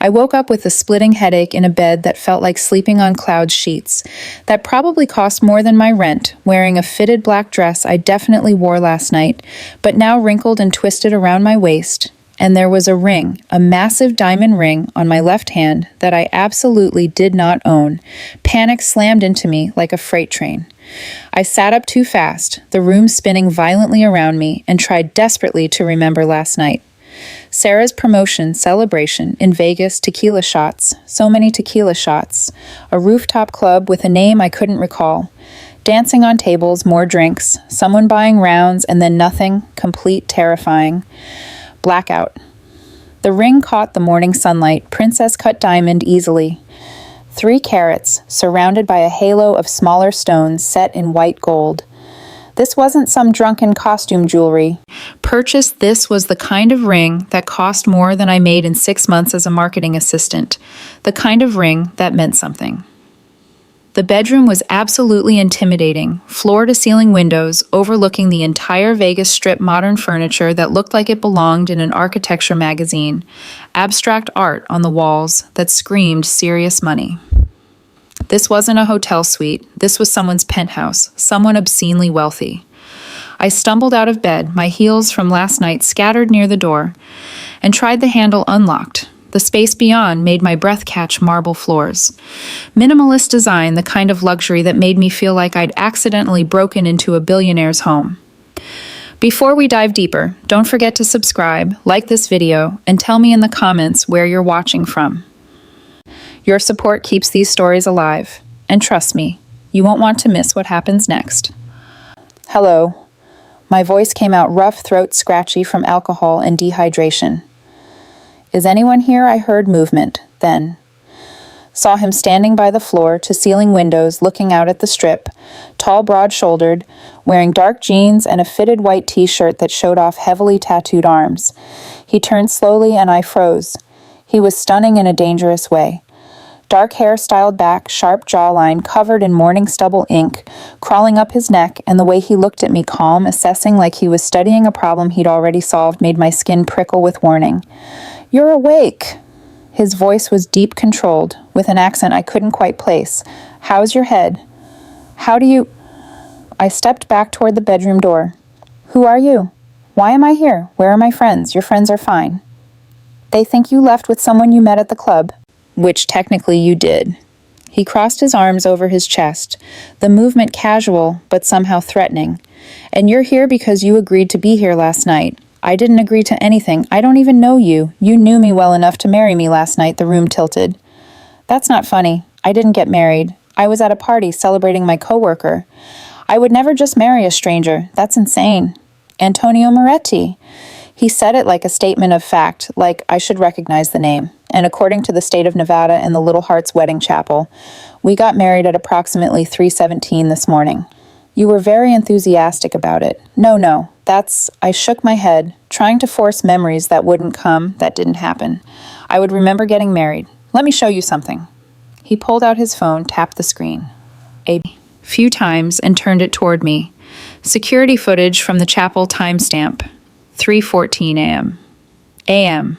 I woke up with a splitting headache in a bed that felt like sleeping on cloud sheets. That probably cost more than my rent, wearing a fitted black dress I definitely wore last night, but now wrinkled and twisted around my waist. And there was a ring, a massive diamond ring, on my left hand that I absolutely did not own. Panic slammed into me like a freight train. I sat up too fast, the room spinning violently around me, and tried desperately to remember last night. Sarah's promotion celebration in Vegas, tequila shots, so many tequila shots, a rooftop club with a name I couldn't recall, dancing on tables, more drinks, someone buying rounds, and then nothing, complete terrifying. Blackout. The ring caught the morning sunlight, princess-cut diamond easily. 3 carats, surrounded by a halo of smaller stones set in white gold. This wasn't some drunken costume jewelry. Purchased this was the kind of ring that cost more than I made in 6 months as a marketing assistant. The kind of ring that meant something. The bedroom was absolutely intimidating, floor-to-ceiling windows overlooking the entire Vegas Strip, modern furniture that looked like it belonged in an architecture magazine, abstract art on the walls that screamed serious money. This wasn't a hotel suite, this was someone's penthouse, someone obscenely wealthy. I stumbled out of bed, my heels from last night scattered near the door, and tried the handle unlocked. The space beyond made my breath catch marble floors. Minimalist design, the kind of luxury that made me feel like I'd accidentally broken into a billionaire's home. Before we dive deeper, don't forget to subscribe, like this video, and tell me in the comments where you're watching from. Your support keeps these stories alive, and trust me, you won't want to miss what happens next. Hello. My voice came out rough, throat scratchy from alcohol and dehydration. Is anyone here? I heard movement, then. Saw him standing by the floor-to-ceiling windows looking out at the Strip, tall, broad-shouldered, wearing dark jeans and a fitted white t-shirt that showed off heavily tattooed arms. He turned slowly and I froze. He was stunning in a dangerous way. Dark hair styled back, sharp jawline covered in morning stubble ink, crawling up his neck, and the way he looked at me calm, assessing like he was studying a problem he'd already solved made my skin prickle with warning. "You're awake." His voice was deep controlled, with an accent I couldn't quite place. "How's your head? How do you—" I stepped back toward the bedroom door. "Who are you? Why am I here? Where are my friends? Your friends are fine." "They think you left with someone you met at the club." "Which technically you did." He crossed his arms over his chest, the movement casual but somehow threatening. "And you're here because you agreed to be here last night. I didn't agree to anything. I don't even know you. You knew me well enough to marry me last night," the room tilted. "That's not funny. I didn't get married. I was at a party celebrating my coworker. I would never just marry a stranger. That's insane." "Antonio Moretti." He said it like a statement of fact, like I should recognize the name. "And according to the state of Nevada and the Little Hearts Wedding Chapel, we got married at approximately 3:17 this morning. You were very enthusiastic about it." No, that's—" I shook my head, trying to force memories that wouldn't come, that didn't happen. I would remember getting married. "Let me show you something." He pulled out his phone, tapped the screen a few times, and turned it toward me. Security footage from the chapel timestamp, 3:14 a.m.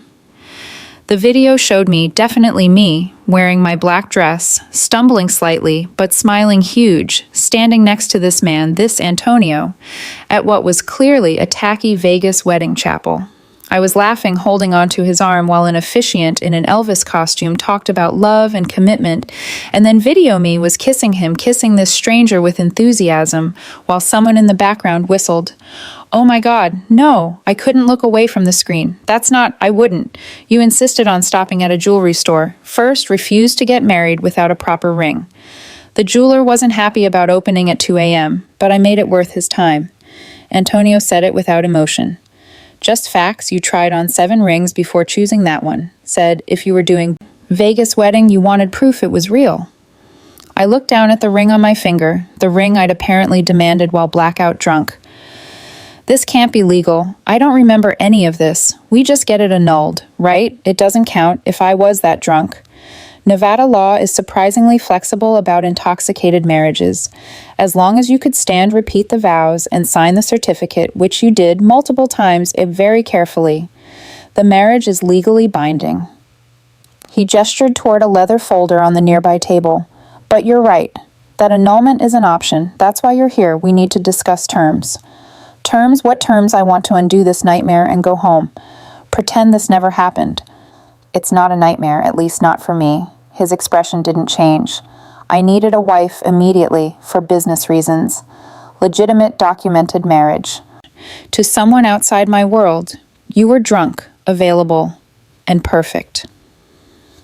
The video showed me, definitely me, wearing my black dress, stumbling slightly, but smiling huge, standing next to this man, this Antonio, at what was clearly a tacky Vegas wedding chapel. I was laughing, holding onto his arm, while an officiant in an Elvis costume talked about love and commitment, and then video me was kissing him, kissing this stranger with enthusiasm, while someone in the background whistled. "Oh my God, no, I couldn't look away from the screen. I wouldn't. You insisted on stopping at a jewelry store. First, refused to get married without a proper ring. The jeweler wasn't happy about opening at 2 a.m., but I made it worth his time." Antonio said it without emotion. "Just facts, you tried on 7 rings before choosing that one. Said if you were doing Vegas wedding, you wanted proof it was real." I looked down at the ring on my finger, the ring I'd apparently demanded while blackout drunk. "This can't be legal. I don't remember any of this. We just get it annulled, right? It doesn't count if I was that drunk." Nevada law is surprisingly flexible about intoxicated marriages. As long as you could stand, repeat the vows, and sign the certificate, which you did multiple times very carefully, the marriage is legally binding. He gestured toward a leather folder on the nearby table. But you're right. That annulment is an option. That's why you're here. We need to discuss terms. Terms? What terms? I want to undo this nightmare and go home. Pretend this never happened. It's not a nightmare, at least not for me. His expression didn't change. I needed a wife immediately for business reasons. Legitimate, documented marriage. To someone outside my world, you were drunk, available, and perfect.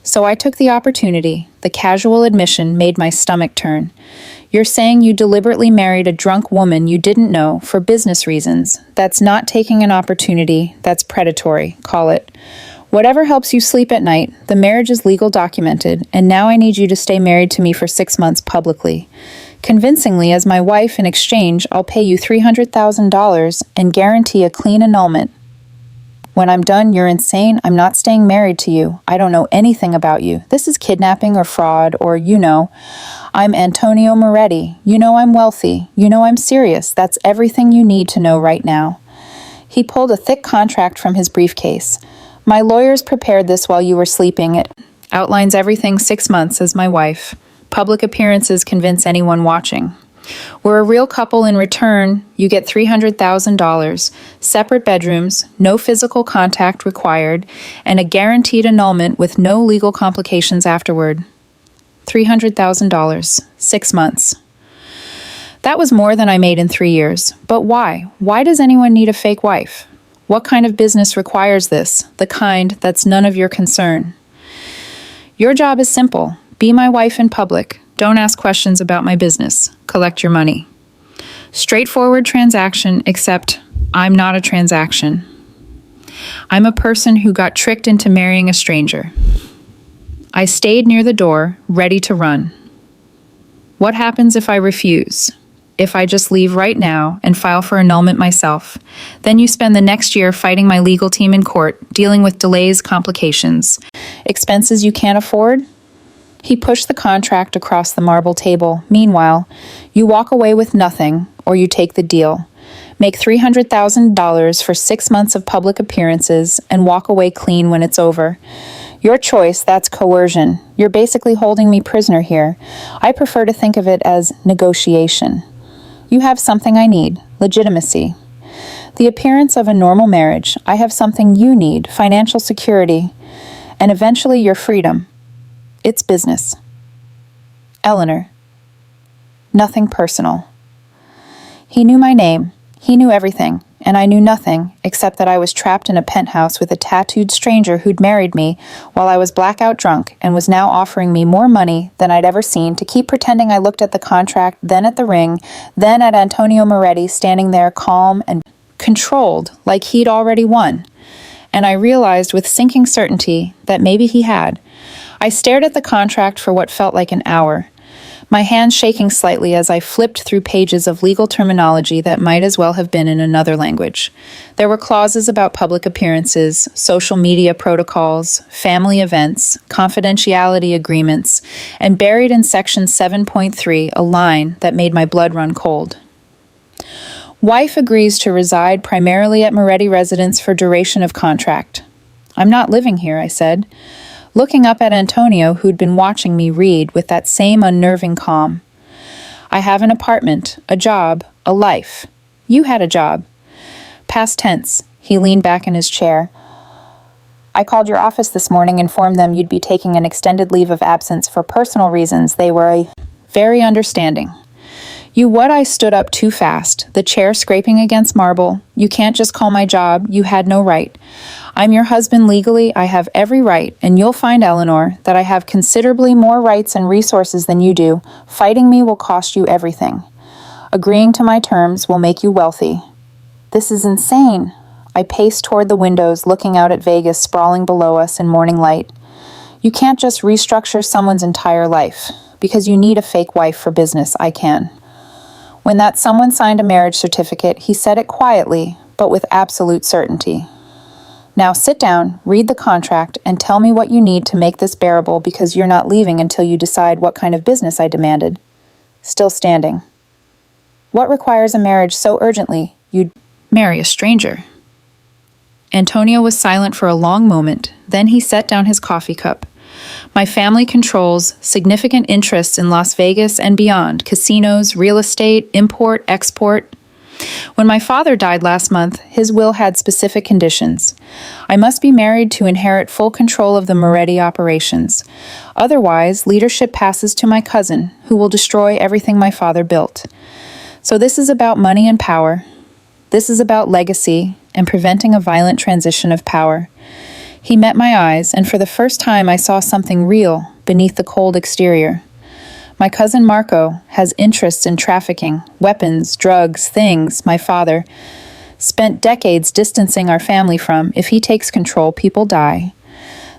So I took the opportunity. The casual admission made my stomach turn. You're saying you deliberately married a drunk woman you didn't know for business reasons. That's not taking an opportunity. That's predatory, call it. Whatever helps you sleep at night, the marriage is legal documented, and now I need you to stay married to me for 6 months publicly. Convincingly, as my wife, in exchange, I'll pay you $300,000 and guarantee a clean annulment. When I'm done, you're insane. I'm not staying married to you. I don't know anything about you. This is kidnapping or fraud or, I'm Antonio Moretti. You know I'm wealthy. You know I'm serious. That's everything you need to know right now. He pulled a thick contract from his briefcase. My lawyers prepared this while you were sleeping. It outlines everything 6 months as my wife. Public appearances convince anyone watching. We're a real couple. In return, you get $300,000, separate bedrooms, no physical contact required, and a guaranteed annulment with no legal complications afterward. $300,000, 6 months. That was more than I made in 3 years. But why? Why does anyone need a fake wife? What kind of business requires this? The kind that's none of your concern. Your job is simple. Be my wife in public. Don't ask questions about my business. Collect your money. Straightforward transaction, except I'm not a transaction. I'm a person who got tricked into marrying a stranger. I stayed near the door, ready to run. What happens if I refuse? If I just leave right now and file for annulment myself? Then you spend the next year fighting my legal team in court, dealing with delays, complications, expenses you can't afford? He pushed the contract across the marble table. Meanwhile, you walk away with nothing, or you take the deal. Make $300,000 for 6 months of public appearances and walk away clean when it's over. Your choice, that's coercion. You're basically holding me prisoner here. I prefer to think of it as negotiation. You have something I need, legitimacy. The appearance of a normal marriage. I have something you need, financial security, and eventually your freedom. It's business. Eleanor. Nothing personal. He knew my name. He knew everything, and I knew nothing except that I was trapped in a penthouse with a tattooed stranger who'd married me while I was blackout drunk and was now offering me more money than I'd ever seen to keep pretending I looked at the contract, then at the ring, then at Antonio Moretti standing there calm and controlled like he'd already won. And I realized with sinking certainty that maybe he had. I stared at the contract for what felt like an hour, my hands shaking slightly as I flipped through pages of legal terminology that might as well have been in another language. There were clauses about public appearances, social media protocols, family events, confidentiality agreements, and buried in section 7.3, a line that made my blood run cold. Wife agrees to reside primarily at Moretti residence for duration of contract. I'm not living here, I said, looking up at Antonio, who'd been watching me read with that same unnerving calm. I have an apartment, a job, a life. You had a job. Past tense. He leaned back in his chair. I called your office this morning, informed them you'd be taking an extended leave of absence for personal reasons. They were very understanding. You what? I stood up too fast, the chair scraping against marble. You can't just call my job. You had no right. I'm your husband legally. I have every right, and you'll find, Eleanor, that I have considerably more rights and resources than you do. Fighting me will cost you everything. Agreeing to my terms will make you wealthy. This is insane. I paced toward the windows, looking out at Vegas sprawling below us in morning light. You can't just restructure someone's entire life. Because you need a fake wife for business, I can. When that someone signed a marriage certificate, he said it quietly, but with absolute certainty. Now sit down, read the contract, and tell me what you need to make this bearable because you're not leaving until you decide what kind of business I demanded. Still standing. What requires a marriage so urgently you'd marry a stranger? Antonio was silent for a long moment, then he set down his coffee cup. My family controls significant interests in Las Vegas and beyond, casinos, real estate, import, export. When my father died last month, his will had specific conditions. I must be married to inherit full control of the Moretti operations. Otherwise, leadership passes to my cousin, who will destroy everything my father built. So this is about money and power. This is about legacy and preventing a violent transition of power. He met my eyes, and for the first time I saw something real beneath the cold exterior. My cousin Marco has interests in trafficking, weapons, drugs, things my father spent decades distancing our family from. If he takes control, people die.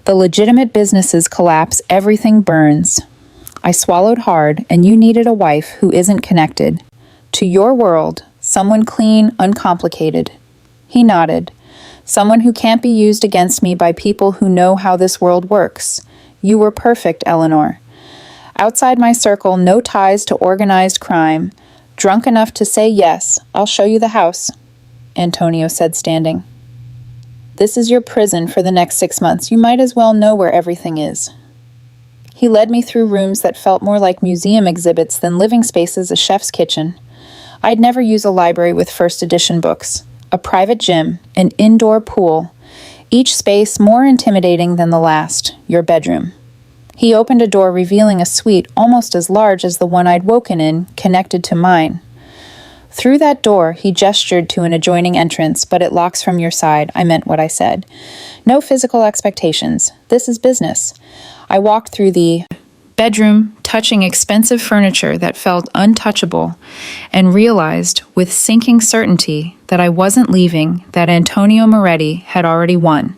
The legitimate businesses collapse, everything burns. I swallowed hard, and you needed a wife who isn't connected. To your world, someone clean, uncomplicated. He nodded. Someone who can't be used against me by people who know how this world works. You were perfect, Eleanor. Outside my circle, no ties to organized crime. Drunk enough to say yes, I'll show you the house, Antonio said, standing. This is your prison for the next 6 months. You might as well know where everything is. He led me through rooms that felt more like museum exhibits than living spaces, a chef's kitchen. I'd never use a library with first edition books, a private gym, an indoor pool, each space more intimidating than the last, your bedroom. He opened a door revealing a suite almost as large as the one I'd woken in, connected to mine. Through that door, he gestured to an adjoining entrance, but it locks from your side. I meant what I said. No physical expectations. This is business. I walked through the bedroom, touching expensive furniture that felt untouchable, and realized with sinking certainty that I wasn't leaving, that Antonio Moretti had already won,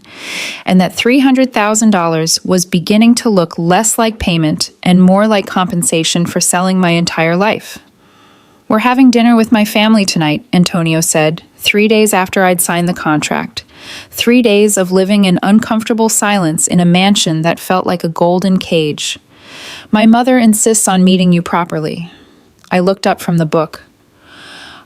and that $300,000 was beginning to look less like payment and more like compensation for selling my entire life. We're having dinner with my family tonight, Antonio said, 3 days after I'd signed the contract. 3 days of living in uncomfortable silence in a mansion that felt like a golden cage. My mother insists on meeting you properly. I looked up from the book.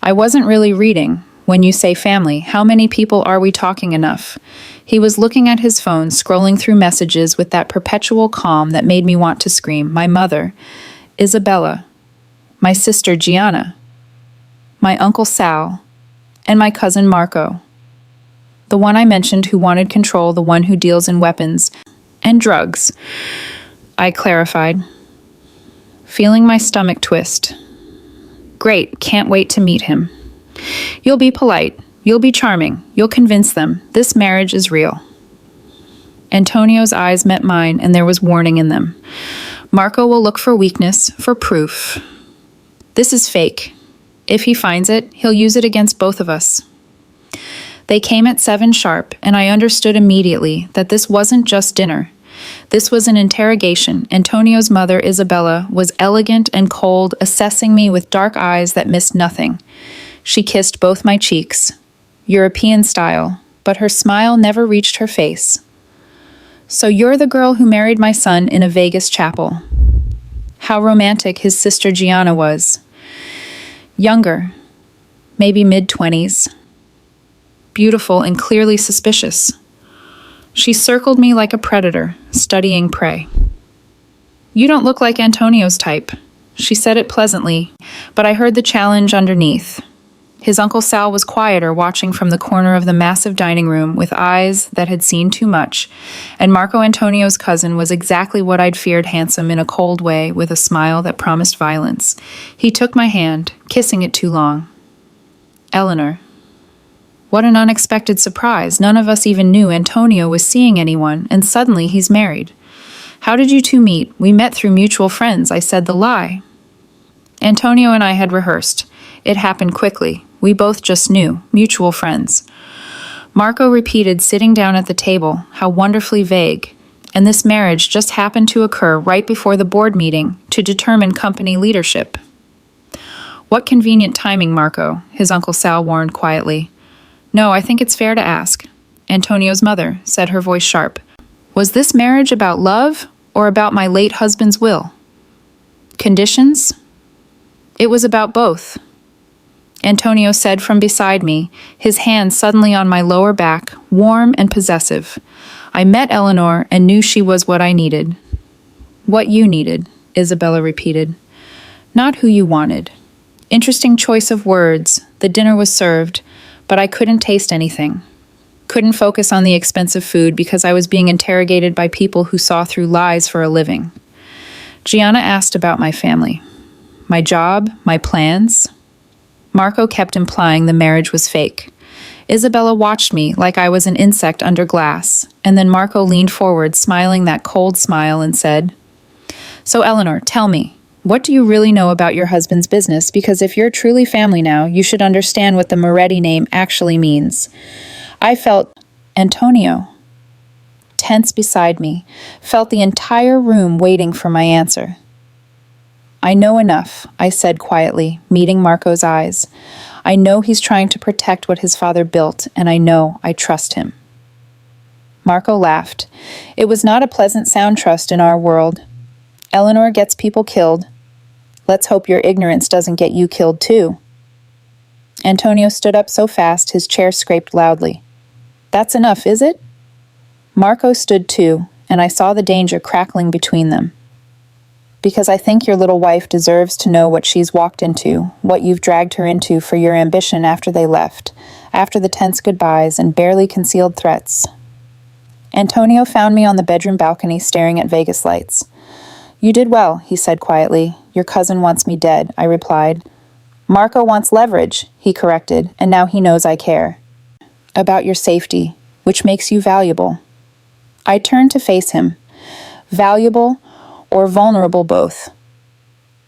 I wasn't really reading. When you say family, how many people are we talking enough? He was looking at his phone, scrolling through messages with that perpetual calm that made me want to scream. My mother, Isabella, my sister Gianna, my uncle Sal, and my cousin Marco. The one I mentioned who wanted control, the one who deals in weapons and drugs. I clarified, feeling my stomach twist. Great, can't wait to meet him. You'll be polite, you'll be charming, you'll convince them. This marriage is real. Antonio's eyes met mine, and there was warning in them. Marco will look for weakness, for proof. This is fake. If he finds it, he'll use it against both of us. They came at 7 sharp, and I understood immediately that this wasn't just dinner. This was an interrogation. Antonio's mother, Isabella, was elegant and cold, assessing me with dark eyes that missed nothing. She kissed both my cheeks, European style, but her smile never reached her face. So you're the girl who married my son in a Vegas chapel. How romantic his sister Gianna was. Younger, maybe mid-20s. Beautiful and clearly suspicious. She circled me like a predator, studying prey. You don't look like Antonio's type. She said it pleasantly, but I heard the challenge underneath. His Uncle Sal was quieter, watching from the corner of the massive dining room with eyes that had seen too much, and Marco Antonio's cousin was exactly what I'd feared, handsome in a cold way with a smile that promised violence. He took my hand, kissing it too long. Eleanor. What an unexpected surprise. None of us even knew Antonio was seeing anyone, and suddenly he's married. How did you two meet? We met through mutual friends. I said the lie. Antonio and I had rehearsed. It happened quickly. We both just knew. Mutual friends. Marco repeated, sitting down at the table, how wonderfully vague. And this marriage just happened to occur right before the board meeting to determine company leadership. What convenient timing, Marco, his Uncle Sal warned quietly. No, I think it's fair to ask. Antonio's mother said, her voice sharp. Was this marriage about love or about my late husband's will? Conditions? It was about both. Antonio said from beside me, his hand suddenly on my lower back, warm and possessive. I met Eleanor and knew she was what I needed. What you needed, Isabella repeated. Not who you wanted. Interesting choice of words. The dinner was served, but I couldn't taste anything. Couldn't focus on the expensive food because I was being interrogated by people who saw through lies for a living. Gianna asked about my family. My job, my plans. Marco kept implying the marriage was fake. Isabella watched me like I was an insect under glass, and then Marco leaned forward, smiling that cold smile, and said, So Eleanor, tell me, what do you really know about your husband's business? Because if you're truly family now, you should understand what the Moretti name actually means. I felt Antonio, tense beside me, felt the entire room waiting for my answer. I know enough, I said quietly, meeting Marco's eyes. I know he's trying to protect what his father built, and I know I trust him. Marco laughed. It was not a pleasant sound, trust in our world. Eleanor gets people killed. Let's hope your ignorance doesn't get you killed too. Antonio stood up so fast his chair scraped loudly. That's enough, is it? Marco stood too, and I saw the danger crackling between them. Because I think your little wife deserves to know what she's walked into, what you've dragged her into for your ambition after they left, after the tense goodbyes and barely concealed threats. Antonio found me on the bedroom balcony staring at Vegas lights. You did well, he said quietly. Your cousin wants me dead, I replied. Marco wants leverage, he corrected, and now he knows I care. About your safety, which makes you valuable. I turned to face him. Valuable or vulnerable both.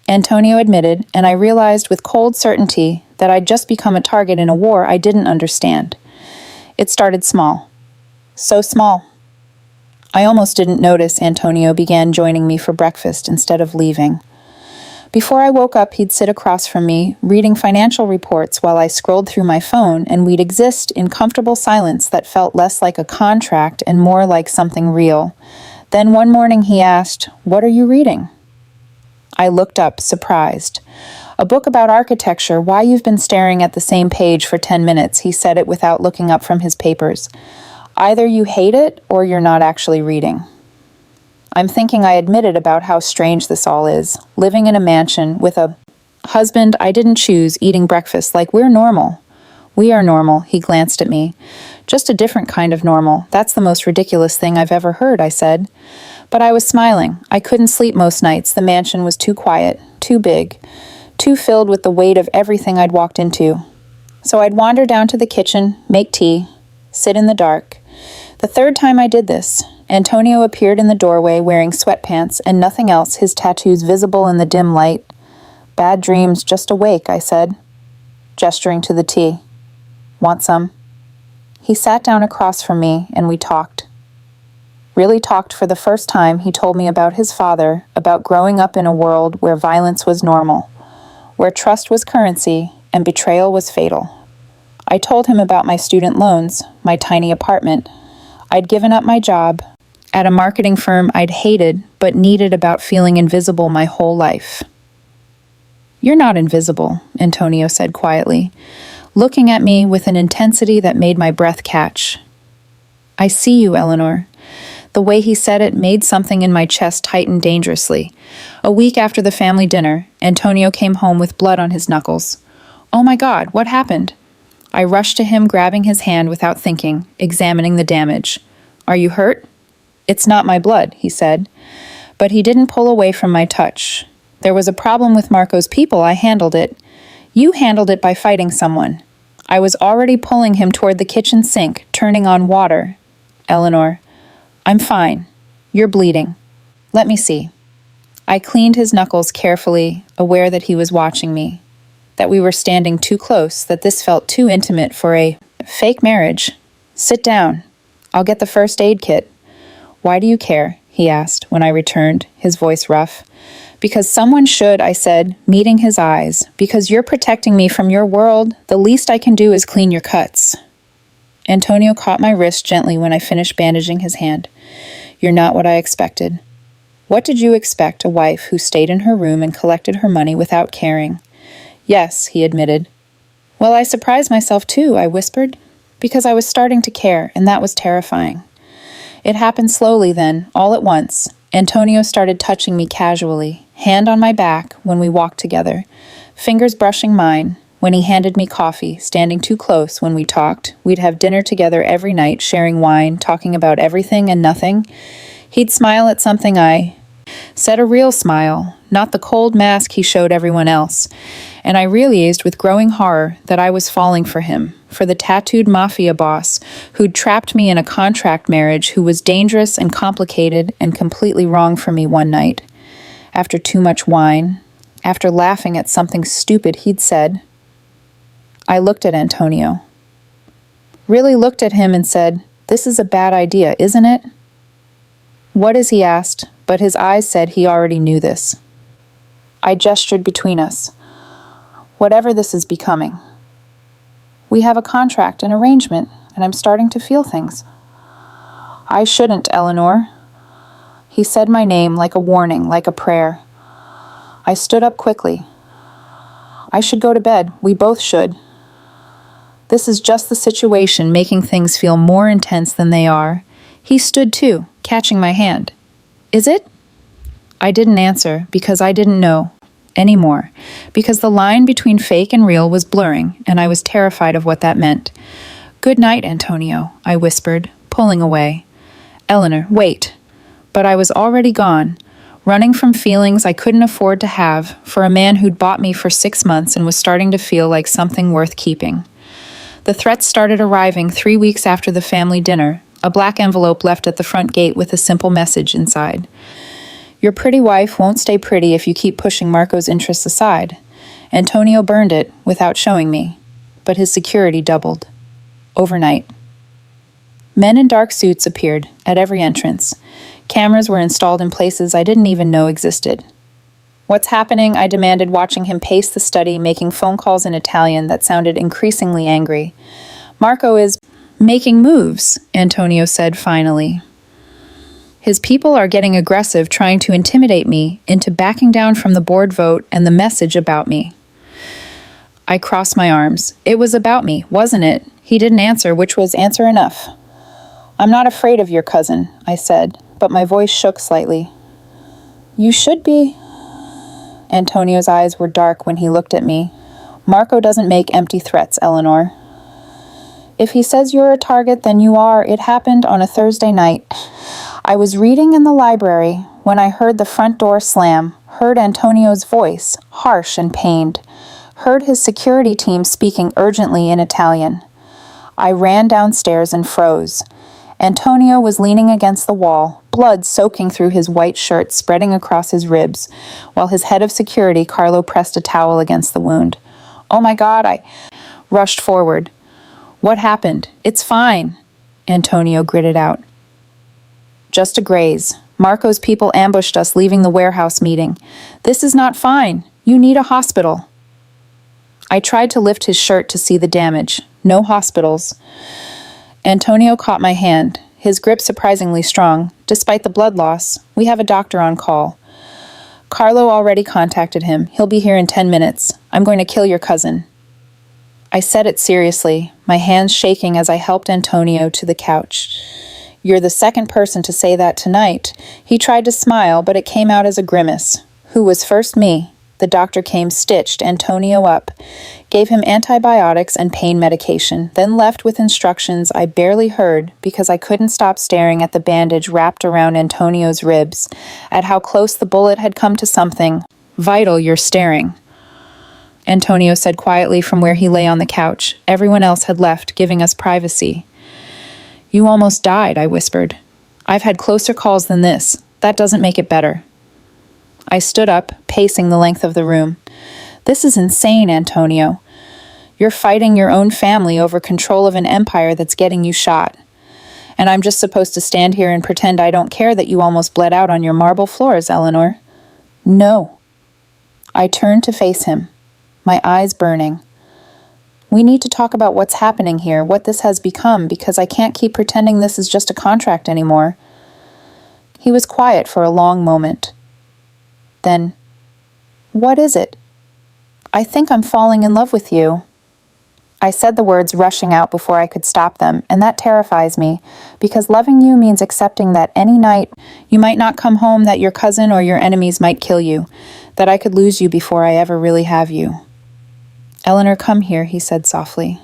Antonio admitted, and I realized with cold certainty that I'd just become a target in a war I didn't understand. It started small. So small. I almost didn't notice Antonio began joining me for breakfast instead of leaving. Before I woke up, he'd sit across from me, reading financial reports while I scrolled through my phone, and we'd exist in comfortable silence that felt less like a contract and more like something real. Then one morning he asked, What are you reading? I looked up, surprised. A book about architecture, why you've been staring at the same page for 10 minutes, he said it without looking up from his papers. Either you hate it or you're not actually reading. I'm thinking I admitted about how strange this all is, living in a mansion with a husband I didn't choose eating breakfast like we're normal. We are normal, he glanced at me. Just a different kind of normal. That's the most ridiculous thing I've ever heard, I said. But I was smiling. I couldn't sleep most nights. The mansion was too quiet, too big, too filled with the weight of everything I'd walked into. So I'd wander down to the kitchen, make tea, sit in the dark. The third time I did this, Antonio appeared in the doorway wearing sweatpants and nothing else, his tattoos visible in the dim light. Bad dreams, just awake, I said, gesturing to the tea. Want some? He sat down across from me and we talked. Really talked for the first time. He told me about his father, about growing up in a world where violence was normal, where trust was currency and betrayal was fatal. I told him about my student loans, my tiny apartment. I'd given up my job at a marketing firm I'd hated but needed about feeling invisible my whole life. You're not invisible, Antonio said quietly, looking at me with an intensity that made my breath catch. I see you, Eleanor. The way he said it made something in my chest tighten dangerously. A week after the family dinner, Antonio came home with blood on his knuckles. Oh my God, what happened? I rushed to him, grabbing his hand without thinking, examining the damage. Are you hurt? It's not my blood, he said. But he didn't pull away from my touch. There was a problem with Marco's people. I handled it. You handled it by fighting someone. I was already pulling him toward the kitchen sink, turning on water. Eleanor, I'm fine. You're bleeding. Let me see. I cleaned his knuckles carefully, aware that he was watching me, that we were standing too close, that this felt too intimate for a fake marriage. Sit down. I'll get the first aid kit. Why do you care? He asked when I returned, his voice rough. Because someone should, I said, meeting his eyes. Because you're protecting me from your world, the least I can do is clean your cuts. Antonio caught my wrist gently when I finished bandaging his hand. You're not what I expected. What did you expect, a wife who stayed in her room and collected her money without caring? Yes, he admitted. Well, I surprised myself too, I whispered, because I was starting to care, and that was terrifying. It happened slowly then, all at once. Antonio started touching me casually, hand on my back when we walked together, fingers brushing mine when he handed me coffee, standing too close when we talked. We'd have dinner together every night, sharing wine, talking about everything and nothing. He'd smile at something I said, a real smile, not the cold mask he showed everyone else. And I realized with growing horror that I was falling for him, for the tattooed mafia boss who'd trapped me in a contract marriage, who was dangerous and complicated and completely wrong for me one night. After too much wine, after laughing at something stupid he'd said, I looked at Antonio. Really looked at him and said, "This is a bad idea, isn't it?" "What is?" he asked, but his eyes said he already knew this. I gestured between us. "Whatever this is becoming. We have a contract, an arrangement, and I'm starting to feel things." "I shouldn't, Eleanor." He said my name like a warning, like a prayer. I stood up quickly. "I should go to bed. We both should. This is just the situation making things feel more intense than they are." He stood too, catching my hand. "Is it?" I didn't answer because I didn't know anymore, because the line between fake and real was blurring, and I was terrified of what that meant. "Good night, Antonio," I whispered, pulling away. "Eleanor, wait." But I was already gone, running from feelings I couldn't afford to have for a man who'd bought me for 6 months and was starting to feel like something worth keeping. The threats started arriving 3 weeks after the family dinner, a black envelope left at the front gate with a simple message inside. "Your pretty wife won't stay pretty if you keep pushing Marco's interests aside." Antonio burned it without showing me, but his security doubled. Overnight. Men in dark suits appeared at every entrance. Cameras were installed in places I didn't even know existed. "What's happening?" I demanded, watching him pace the study, making phone calls in Italian that sounded increasingly angry. "Marco is making moves," Antonio said finally. "His people are getting aggressive, trying to intimidate me into backing down from the board vote and the message about me." I crossed my arms. It was about me, wasn't it? He didn't answer, which was answer enough. "I'm not afraid of your cousin," I said, but my voice shook slightly. "You should be." Antonio's eyes were dark when he looked at me. "Marco doesn't make empty threats, Eleanor." "If he says you're a target, then you are." It happened on a Thursday night. I was reading in the library when I heard the front door slam, heard Antonio's voice, harsh and pained, heard his security team speaking urgently in Italian. I ran downstairs and froze. Antonio was leaning against the wall, blood soaking through his white shirt, spreading across his ribs, while his head of security, Carlo, pressed a towel against the wound. "Oh my God," I rushed forward. "What happened?" "It's fine," Antonio gritted out. "Just a graze. Marco's people ambushed us leaving the warehouse meeting. This is not fine. You need a hospital." I tried to lift his shirt to see the damage. No hospitals. Antonio caught my hand, his grip surprisingly strong. "Despite the blood loss, we have a doctor on call. Carlo already contacted him. He'll be here in 10 minutes. I'm going to kill your cousin." I said it seriously, my hands shaking as I helped Antonio to the couch. "You're the second person to say that tonight." He tried to smile, but it came out as a grimace. "Who was first? Me." The doctor came, stitched Antonio up, gave him antibiotics and pain medication, then left with instructions I barely heard because I couldn't stop staring at the bandage wrapped around Antonio's ribs, at how close the bullet had come to something vital. "You're staring," Antonio said quietly from where he lay on the couch. Everyone else had left, giving us privacy. "You almost died," I whispered. "I've had closer calls than this. That doesn't make it better." I stood up, pacing the length of the room. "This is insane, Antonio. You're fighting your own family over control of an empire that's getting you shot. And I'm just supposed to stand here and pretend I don't care that you almost bled out on your marble floors, Eleanor." "No." I turned to face him, my eyes burning. "We need to talk about what's happening here, what this has become, because I can't keep pretending this is just a contract anymore." He was quiet for a long moment. Then, "What is it?" "I think I'm falling in love with you." I said the words rushing out before I could stop them, and that terrifies me, because loving you means accepting that any night you might not come home, that your cousin or your enemies might kill you, that I could lose you before I ever really have you. "Eleanor, come here," he said softly.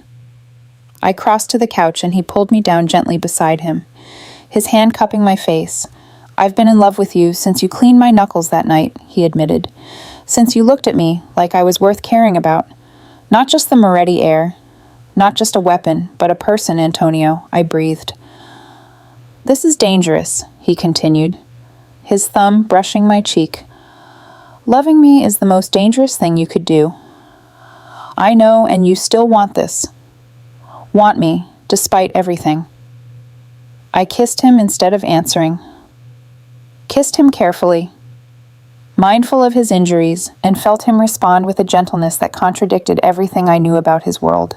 I crossed to the couch, and he pulled me down gently beside him, his hand cupping my face. "I've been in love with you since you cleaned my knuckles that night," he admitted. "Since you looked at me like I was worth caring about. Not just the Moretti heir, not just a weapon, but a person, Antonio," I breathed. "This is dangerous," he continued, his thumb brushing my cheek. "Loving me is the most dangerous thing you could do. I know, and you still want this. Want me, despite everything." I kissed him instead of answering. Kissed him carefully, mindful of his injuries, and felt him respond with a gentleness that contradicted everything I knew about his world.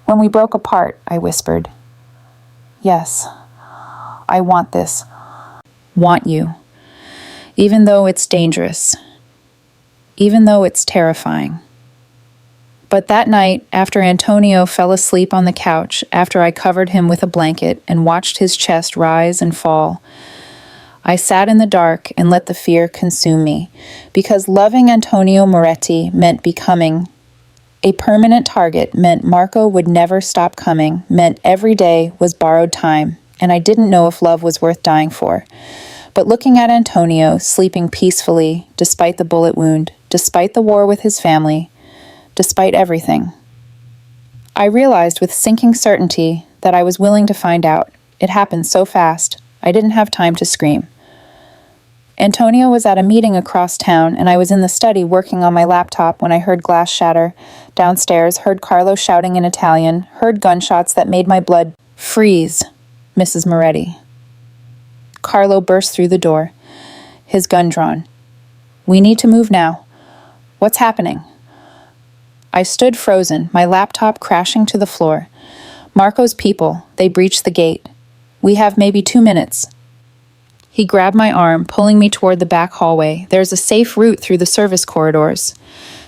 "When we broke apart," I whispered. "Yes, I want this. Want you. Even though it's dangerous. Even though it's terrifying." But that night, after Antonio fell asleep on the couch, after I covered him with a blanket and watched his chest rise and fall, I sat in the dark and let the fear consume me, because loving Antonio Moretti meant becoming a permanent target, meant Marco would never stop coming, meant every day was borrowed time, and I didn't know if love was worth dying for. But looking at Antonio, sleeping peacefully, despite the bullet wound, despite the war with his family, despite everything, I realized with sinking certainty that I was willing to find out. It happened so fast, I didn't have time to scream. Antonio was at a meeting across town, and I was in the study working on my laptop when I heard glass shatter downstairs, heard Carlo shouting in Italian, heard gunshots that made my blood freeze. "Mrs. Moretti." Carlo burst through the door, his gun drawn. "We need to move now. What's happening?" I stood frozen, my laptop crashing to the floor. "Marco's people, they breached the gate. We have maybe 2 minutes." He grabbed my arm, pulling me toward the back hallway. "There's a safe route through the service corridors.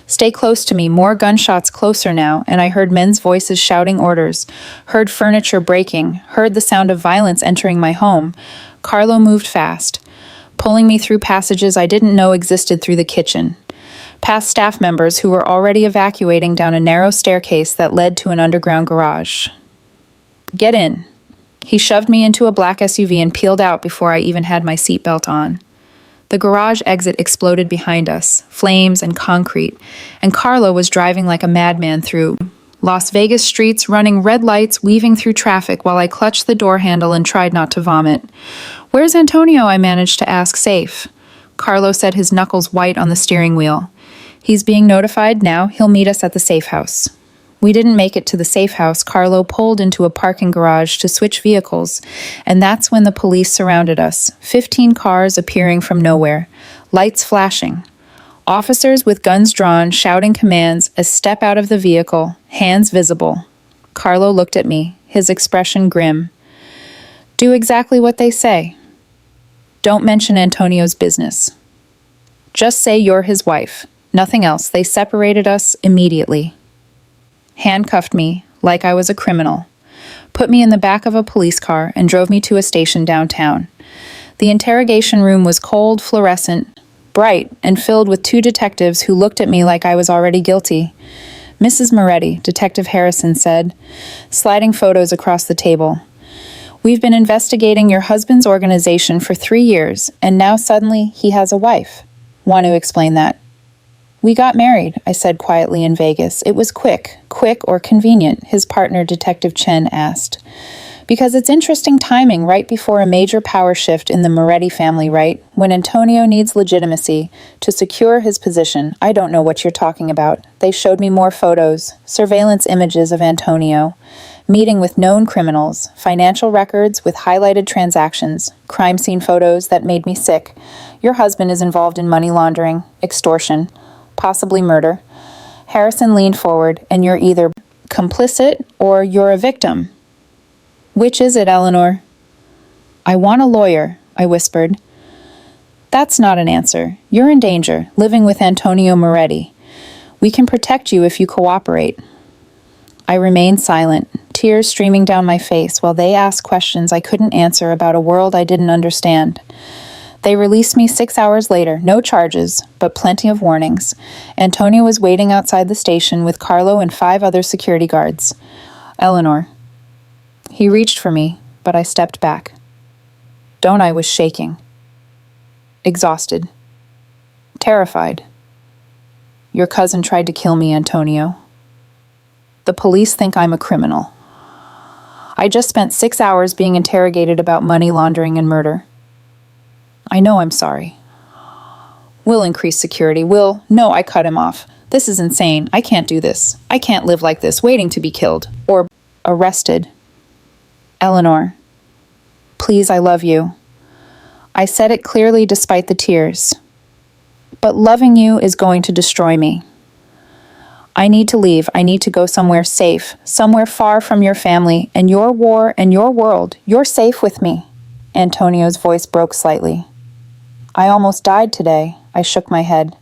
Stay close to me." More gunshots closer now, and I heard men's voices shouting orders, heard furniture breaking, heard the sound of violence entering my home. Carlo moved fast, pulling me through passages I didn't know existed through the kitchen, past staff members who were already evacuating down a narrow staircase that led to an underground garage. "Get in." He shoved me into a black SUV and peeled out before I even had my seatbelt on. The garage exit exploded behind us, flames and concrete, and Carlo was driving like a madman through Las Vegas streets, running red lights, weaving through traffic while I clutched the door handle and tried not to vomit. "Where's Antonio?" I managed to ask, safe. Carlo said, his knuckles white on the steering wheel. "He's being notified now. He'll meet us at the safe house." We didn't make it to the safe house. Carlo pulled into a parking garage to switch vehicles, and that's when the police surrounded us, 15 cars appearing from nowhere, lights flashing. Officers with guns drawn, shouting commands, a step out of the vehicle, hands visible. Carlo looked at me, his expression grim. "Do exactly what they say. Don't mention Antonio's business. Just say you're his wife. Nothing else." They separated us immediately. Handcuffed me like I was a criminal, put me in the back of a police car, and drove me to a station downtown. The interrogation room was cold, fluorescent, bright, and filled with 2 detectives who looked at me like I was already guilty. "Mrs. Moretti," Detective Harrison said, sliding photos across the table. "We've been investigating your husband's organization for 3 years, and now suddenly he has a wife. Want to explain that?" "We got married," I said quietly, in Vegas. "It was quick or convenient?" his partner, Detective Chen, asked. "Because it's interesting timing right before a major power shift in the Moretti family, right? When Antonio needs legitimacy to secure his position." "I don't know what you're talking about." They showed me more photos, surveillance images of Antonio, meeting with known criminals, financial records with highlighted transactions, crime scene photos that made me sick. "Your husband is involved in money laundering, extortion, possibly murder." Harrison leaned forward. "And you're either complicit or you're a victim. Which is it, Eleanor?" "I want a lawyer," I whispered. "That's not an answer. You're in danger, living with Antonio Moretti. We can protect you if you cooperate." I remained silent, tears streaming down my face while they asked questions I couldn't answer about a world I didn't understand. They released me 6 hours later, no charges, but plenty of warnings. Antonio was waiting outside the station with Carlo and 5 other security guards. Eleanor. He reached for me, but I stepped back. I was shaking. Exhausted. Terrified. Your cousin tried to kill me, Antonio. The police think I'm a criminal. I just spent 6 hours being interrogated about money laundering and murder. I know I'm sorry. We'll increase security. No, I cut him off. This is insane. I can't do this. I can't live like this, waiting to be killed. Or arrested. Eleanor. Please, I love you. I said it clearly despite the tears. But loving you is going to destroy me. I need to leave. I need to go somewhere safe, somewhere far from your family and your war and your world. You're safe with me. Antonio's voice broke slightly. I almost died today. I shook my head.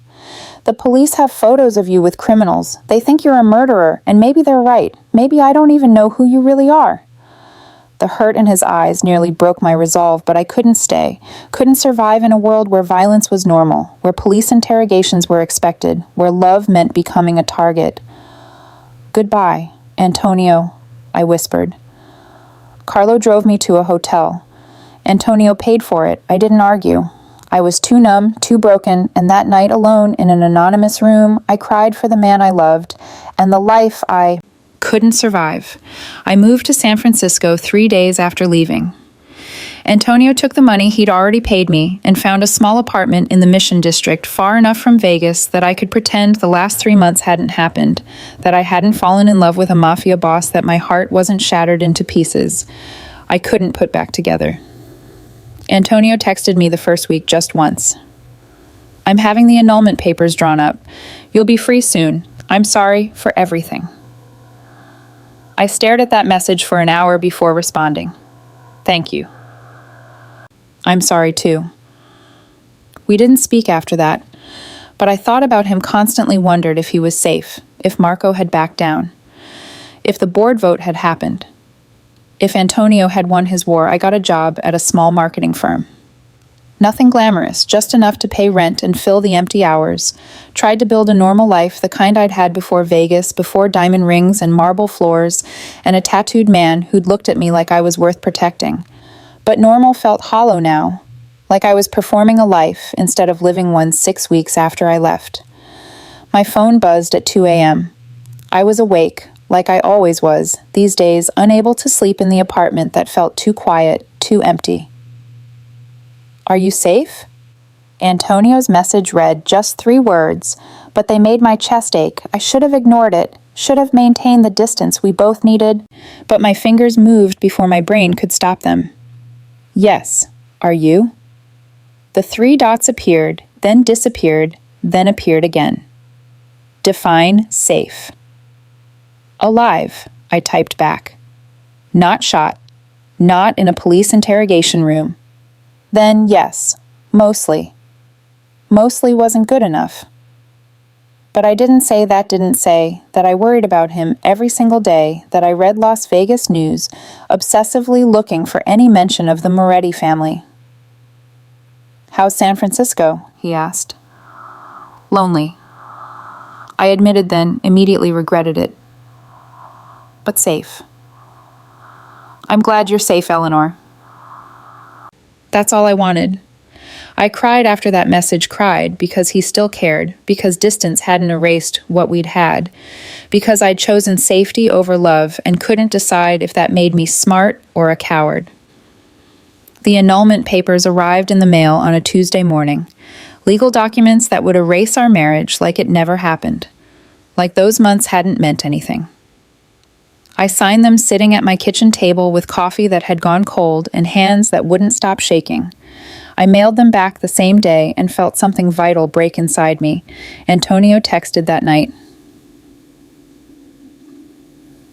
The police have photos of you with criminals. They think you're a murderer, and maybe they're right. Maybe I don't even know who you really are. The hurt in his eyes nearly broke my resolve, but I couldn't stay. Couldn't survive in a world where violence was normal, where police interrogations were expected, where love meant becoming a target. Goodbye, Antonio, I whispered. Carlo drove me to a hotel. Antonio paid for it. I didn't argue. I was too numb, too broken, and that night alone in an anonymous room, I cried for the man I loved and the life I couldn't survive. I moved to San Francisco 3 days after leaving. Antonio took the money he'd already paid me and found a small apartment in the Mission District far enough from Vegas that I could pretend the last 3 months hadn't happened, that I hadn't fallen in love with a mafia boss, that my heart wasn't shattered into pieces. I couldn't put back together. Antonio texted me the first week just once. I'm having the annulment papers drawn up. You'll be free soon. I'm sorry for everything. I stared at that message for an hour before responding. Thank you. I'm sorry too. We didn't speak after that, but I thought about him, constantly wondered if he was safe, if Marco had backed down, if the board vote had happened. If Antonio had won his war, I got a job at a small marketing firm. Nothing glamorous, just enough to pay rent and fill the empty hours. Tried to build a normal life, the kind I'd had before Vegas, before diamond rings and marble floors, and a tattooed man who'd looked at me like I was worth protecting. But normal felt hollow now, like I was performing a life instead of living one 6 weeks after I left. My phone buzzed at 2 a.m. I was awake, like I always was, these days unable to sleep in the apartment that felt too quiet, too empty. Are you safe? Antonio's message read just 3 words, but they made my chest ache. I should have ignored it, should have maintained the distance we both needed, but my fingers moved before my brain could stop them. Yes, are you? The 3 dots appeared, then disappeared, then appeared again. Define safe. Alive, I typed back. Not shot. Not in a police interrogation room. Then yes, mostly. Mostly wasn't good enough. But I didn't say that I worried about him every single day, that I read Las Vegas news, obsessively looking for any mention of the Moretti family. How's San Francisco? He asked. Lonely. I admitted then, immediately regretted it. But safe. I'm glad you're safe, Eleanor. That's all I wanted. I cried after that message, cried because he still cared, because distance hadn't erased what we'd had, because I'd chosen safety over love and couldn't decide if that made me smart or a coward. The annulment papers arrived in the mail on a Tuesday morning, legal documents that would erase our marriage like it never happened, like those months hadn't meant anything. I signed them sitting at my kitchen table with coffee that had gone cold and hands that wouldn't stop shaking. I mailed them back the same day and felt something vital break inside me. Antonio texted that night.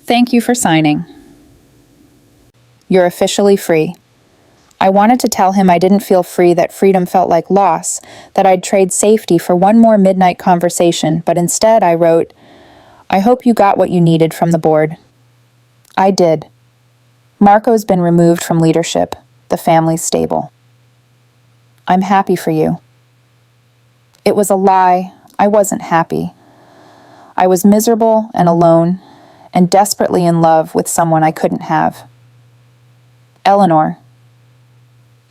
Thank you for signing. You're officially free. I wanted to tell him I didn't feel free, that freedom felt like loss, that I'd trade safety for one more midnight conversation, but instead I wrote, I hope you got what you needed from the board. I did. Marco's been removed from leadership. The family's stable. I'm happy for you. It was a lie. I wasn't happy. I was miserable and alone, and desperately in love with someone I couldn't have. Eleanor.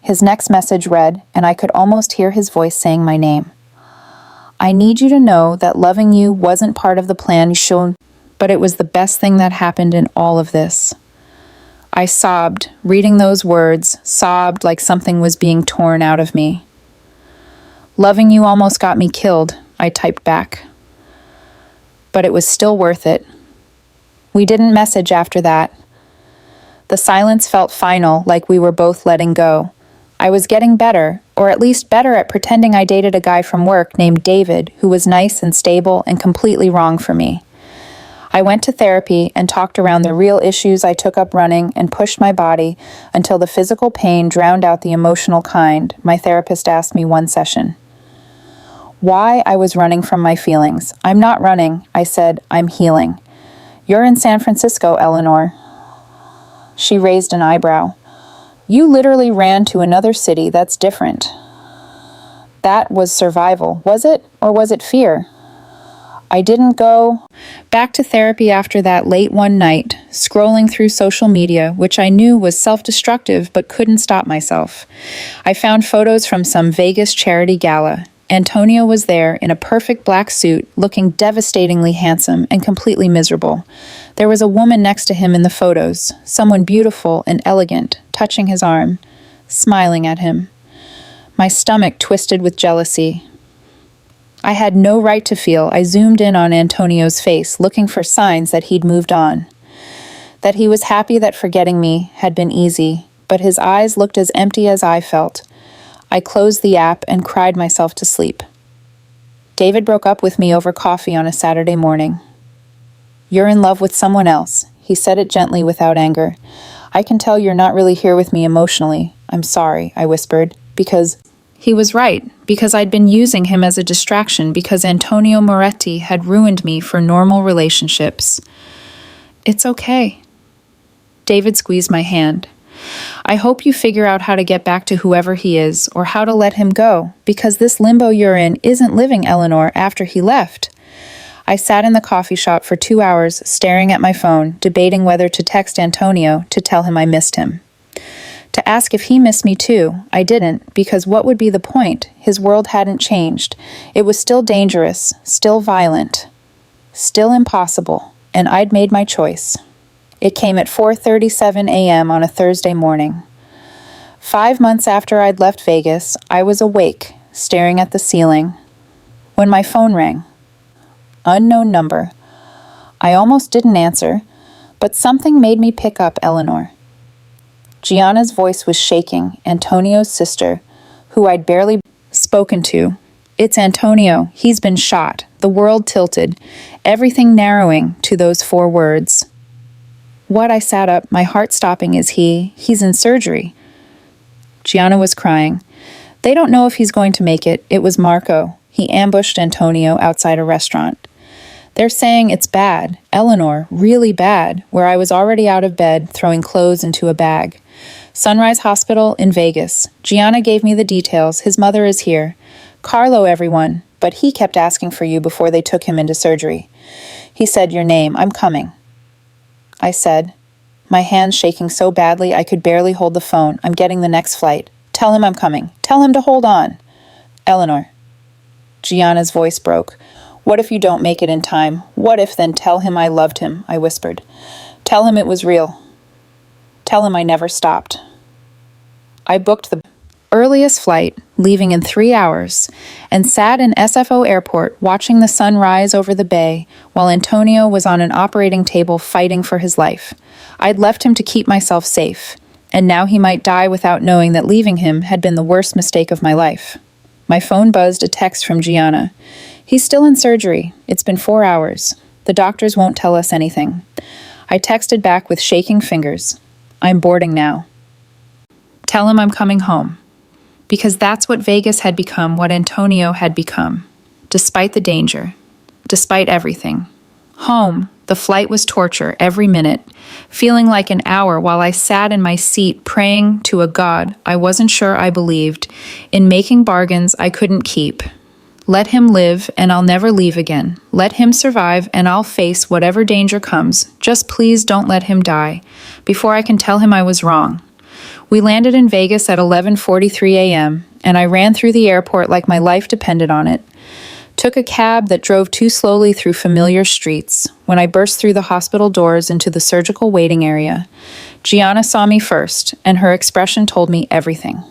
His next message read, and I could almost hear his voice saying my name. I need you to know that loving you wasn't part of the plan shown, but it was the best thing that happened in all of this. I sobbed, reading those words, sobbed like something was being torn out of me. Loving you almost got me killed, I typed back. But it was still worth it. We didn't message after that. The silence felt final, like we were both letting go. I was getting better, or at least better at pretending I dated a guy from work named David, who was nice and stable and completely wrong for me. I went to therapy and talked around the real issues I took up running and pushed my body until the physical pain drowned out the emotional kind, my therapist asked me one session. Why I was running from my feelings. I'm not running, I said, I'm healing. You're in San Francisco, Eleanor. She raised an eyebrow. You literally ran to another city that's different. That was survival, was it? Or was it fear? I didn't go back to therapy after that late one night, scrolling through social media, which I knew was self-destructive but couldn't stop myself. I found photos from some Vegas charity gala. Antonio was there in a perfect black suit, looking devastatingly handsome and completely miserable. There was a woman next to him in the photos, someone beautiful and elegant, touching his arm, smiling at him. My stomach twisted with jealousy. I had no right to feel. I zoomed in on Antonio's face, looking for signs that he'd moved on. That he was happy that forgetting me had been easy, but his eyes looked as empty as I felt. I closed the app and cried myself to sleep. David broke up with me over coffee on a Saturday morning. You're in love with someone else. He said it gently without anger. I can tell you're not really here with me emotionally. I'm sorry, I whispered, because he was right, because I'd been using him as a distraction, because Antonio Moretti had ruined me for normal relationships. It's okay. David squeezed my hand. I hope you figure out how to get back to whoever he is, or how to let him go, because this limbo you're in isn't living, Eleanor, after he left. I sat in the coffee shop for 2 hours, staring at my phone, debating whether to text Antonio to tell him I missed him. To ask if he missed me too, I didn't, because what would be the point? His world hadn't changed. It was still dangerous, still violent, still impossible, and I'd made my choice. It came at 4:37 a.m. on a Thursday morning. 5 months after I'd left Vegas, I was awake, staring at the ceiling, when my phone rang. Unknown number. I almost didn't answer, but something made me pick up Eleanor. Gianna's voice was shaking, Antonio's sister, who I'd barely spoken to. It's Antonio. He's been shot. The world tilted, everything narrowing to those 4 words. What? I sat up, my heart stopping. Is he? He's in surgery. Gianna was crying. They don't know if he's going to make it. It was Marco. He ambushed Antonio outside a restaurant. They're saying it's bad, Eleanor, really bad, where I was already out of bed, throwing clothes into a bag. Sunrise Hospital in Vegas. Gianna gave me the details. His mother is here. Carlo, everyone, but he kept asking for you before they took him into surgery. He said your name. I'm coming. I said, my hands shaking so badly I could barely hold the phone. I'm getting the next flight. Tell him I'm coming. Tell him to hold on. Eleanor. Gianna's voice broke. What if you don't make it in time? What if then tell him I loved him, I whispered. Tell him it was real. Tell him I never stopped. I booked the earliest flight, leaving in 3 hours, and sat in SFO airport watching the sun rise over the bay while Antonio was on an operating table fighting for his life. I'd left him to keep myself safe, and now he might die without knowing that leaving him had been the worst mistake of my life. My phone buzzed a text from Gianna. He's still in surgery. It's been 4 hours. The doctors won't tell us anything. I texted back with shaking fingers. I'm boarding now. Tell him I'm coming home. Because that's what Vegas had become, what Antonio had become. Despite the danger. Despite everything. Home, the The flight was torture every minute, feeling like an hour while I sat in my seat praying to a God I wasn't sure I believed, in making bargains I couldn't keep. Let him live, and I'll never leave again. Let him survive, and I'll face whatever danger comes. Just please don't let him die, before I can tell him I was wrong. We landed in Vegas at 11:43 a.m., and I ran through the airport like my life depended on it. Took a cab that drove too slowly through familiar streets. When I burst through the hospital doors into the surgical waiting area, Gianna saw me first, and her expression told me everything.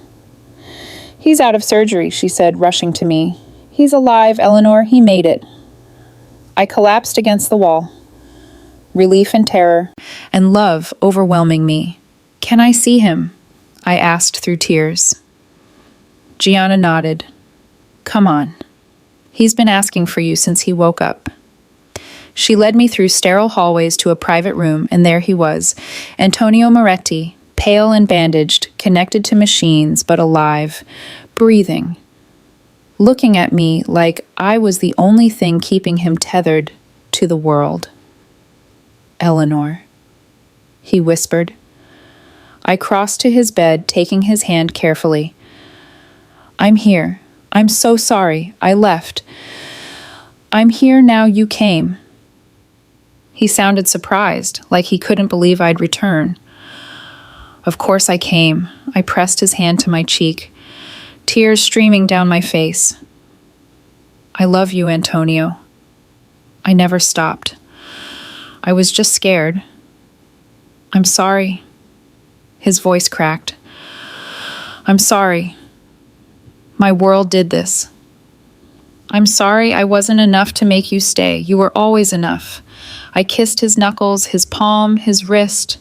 "He's out of surgery," she said, rushing to me. "He's alive, Eleanor. He made it." I collapsed against the wall, relief and terror, and love overwhelming me. "Can I see him?" I asked through tears. Gianna nodded. "Come on. He's been asking for you since he woke up." She led me through sterile hallways to a private room, and there he was, Antonio Moretti, pale and bandaged, connected to machines, but alive, breathing, looking at me like I was the only thing keeping him tethered to the world. "Eleanor," he whispered. I crossed to his bed, taking his hand carefully. "I'm here. I'm so sorry. I left. I'm here now you came." He sounded surprised, like he couldn't believe I'd return. "Of course I came." I pressed his hand to my cheek, tears streaming down my face. "I love you, Antonio." I never stopped. I was just scared. "I'm sorry." His voice cracked. "I'm sorry. My world did this. I'm sorry I wasn't enough to make you stay. You were always enough." I kissed his knuckles, his palm, his wrist.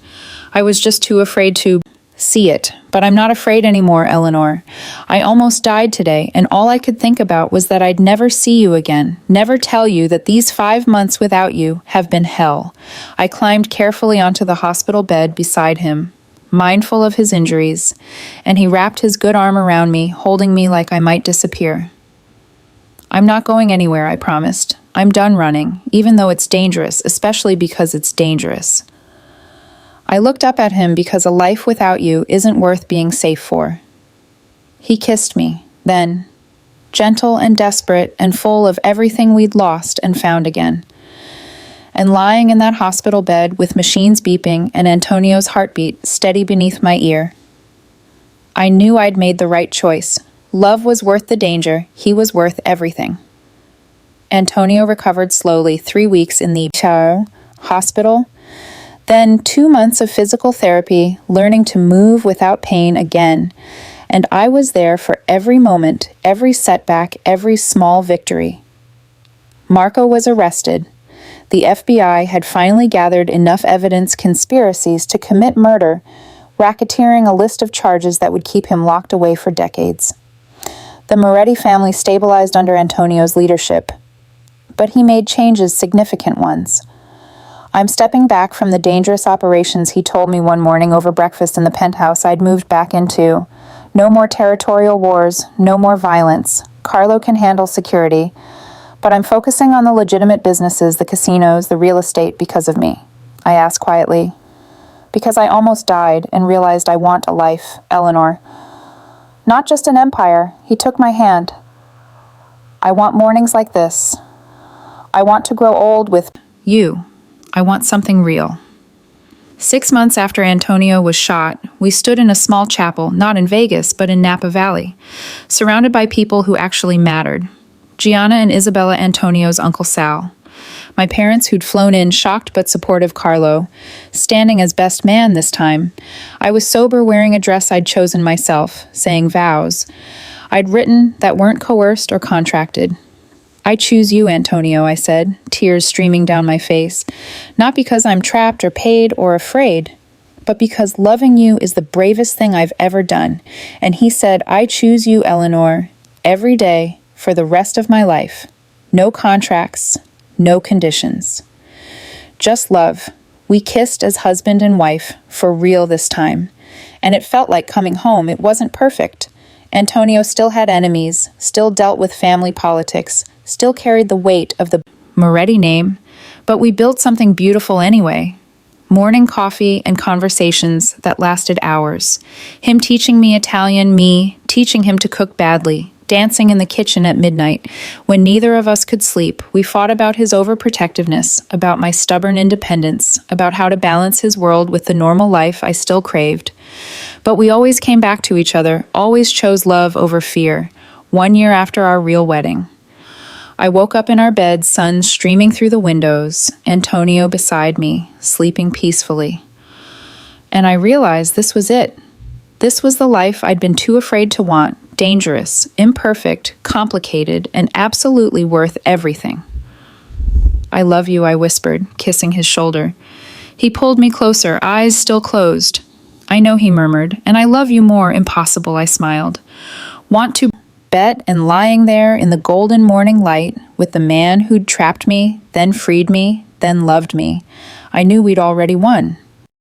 I was just too afraid to see it, but I'm not afraid anymore, Eleanor. I almost died today, and all I could think about was that I'd never see you again, never tell you that these 5 months without you have been hell. I climbed carefully onto the hospital bed beside him, mindful of his injuries, and he wrapped his good arm around me, holding me like I might disappear. "I'm not going anywhere," I promised. "I'm done running, even though it's dangerous, especially because it's dangerous." I looked up at him because a life without you isn't worth being safe for. He kissed me, then, gentle and desperate and full of everything we'd lost and found again. And lying in that hospital bed with machines beeping and Antonio's heartbeat steady beneath my ear, I knew I'd made the right choice. Love was worth the danger. He was worth everything. Antonio recovered slowly, 3 weeks in the hospital, then 2 months of physical therapy, learning to move without pain again. And I was there for every moment, every setback, every small victory. Marco was arrested. The FBI had finally gathered enough evidence conspiracies to commit murder, racketeering a list of charges that would keep him locked away for decades. The Moretti family stabilized under Antonio's leadership, but he made changes, significant ones. "I'm stepping back from the dangerous operations," he told me one morning over breakfast in the penthouse I'd moved back into. "No more territorial wars, no more violence. Carlo can handle security, but I'm focusing on the legitimate businesses, the casinos, the real estate, because of me." I asked quietly. "Because I almost died and realized I want a life, Eleanor. Not just an empire." He took my hand. "I want mornings like this. I want to grow old with you. I want something real." 6 months after Antonio was shot, we stood in a small chapel, not in Vegas, but in Napa Valley, surrounded by people who actually mattered. Gianna and Isabella Antonio's Uncle Sal. My parents who'd flown in, shocked but supportive Carlo, standing as best man this time. I was sober, wearing a dress I'd chosen myself, saying vows I'd written that weren't coerced or contracted. "I choose you, Antonio," I said, tears streaming down my face. "Not because I'm trapped or paid or afraid, but because loving you is the bravest thing I've ever done." And he said, "I choose you, Eleanor, every day for the rest of my life. No contracts, no conditions. Just love." We kissed as husband and wife, for real this time. And it felt like coming home. It wasn't perfect. Antonio still had enemies, still dealt with family politics, still carried the weight of the Moretti name, But we built something beautiful anyway. Morning coffee and conversations that lasted hours. Him teaching me Italian, me teaching him to cook badly. Dancing in the kitchen at midnight. When neither of us could sleep, we fought about his overprotectiveness, about my stubborn independence, about how to balance his world with the normal life I still craved. But we always came back to each other, always chose love over fear. 1 year after our real wedding. I woke up in our bed, sun streaming through the windows, Antonio beside me, sleeping peacefully. And I realized this was it. This was the life I'd been too afraid to want, dangerous, imperfect, complicated, and absolutely worth everything. "I love you," I whispered, kissing his shoulder. He pulled me closer, eyes still closed. "I know," he murmured, "and I love you more." Impossible, I smiled. Want to bet, and lying there in the golden morning light with the man who'd trapped me, then freed me, then loved me, I knew we'd already won.